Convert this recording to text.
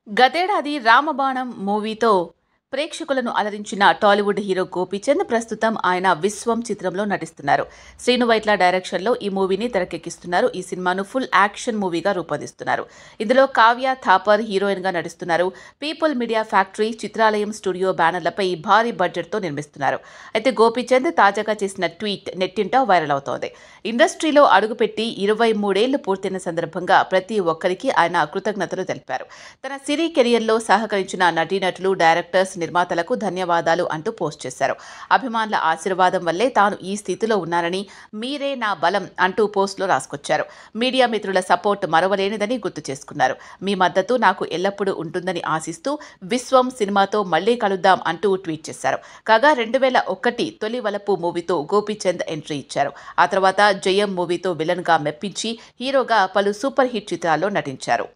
గతేడాది రామబాణం మూవీతో ప్రేక్షకులను అలరించిన టాలీవుడ్ హీరో గోపీచంద్ ప్రస్తుతం ఆయన విశ్వం చిత్రంలో నటిస్తున్నారు. శ్రీను వైట్ల డైరెక్షన్లో ఈ మూవీని తెరకెక్కిస్తున్నారు. ఈ సినిమాను ఫుల్ యాక్షన్ మూవీగా రూపొందిస్తున్నారు. ఇందులో కావ్య థాపర్ హీరోయిన్గా నటిస్తున్నారు. పీపుల్ మీడియా ఫ్యాక్టరీ, చిత్రాలయం స్టూడియో బ్యానర్లపై భారీ బడ్జెట్తో నిర్మిస్తున్నారు. అయితే గోపీచంద్ తాజాగా చేసిన ట్వీట్ నెట్టింట వైరల్ అవుతోంది. ఇండస్ట్రీలో అడుగుపెట్టి 23 ఏళ్లు పూర్తయిన సందర్భంగా ప్రతి ఒక్కరికి ఆయన కృతజ్ఞతలు తెలిపారు. తన సినీ కెరియర్లో సహకరించిన నటీనటులు, డైరెక్టర్స్, నిర్మాతలకు ధన్యవాదాలు అంటూ పోస్ట్ చేశారు. అభిమానుల ఆశీర్వాదం వల్లే తాను ఈ స్థితిలో ఉన్నానని, మీరే నా బలం అంటూ పోస్టులో రాసుకొచ్చారు. మీడియా మిత్రుల సపోర్ట్ మరవలేనిదని గుర్తు చేసుకున్నారు. మీ మద్దతు నాకు ఎల్లప్పుడూ ఉంటుందని ఆశిస్తూ విశ్వం సినిమాతో మళ్లీ కలుద్దాం అంటూ ట్వీట్ చేశారు. కాగా 2001 తొలి వలపు మూవీతో గోపీచంద్ ఎంట్రీ ఇచ్చారు. ఆ తర్వాత జయం మూవీతో విలన్ గా మెప్పించి హీరోగా పలు సూపర్ హిట్ చిత్రాల్లో నటించారు.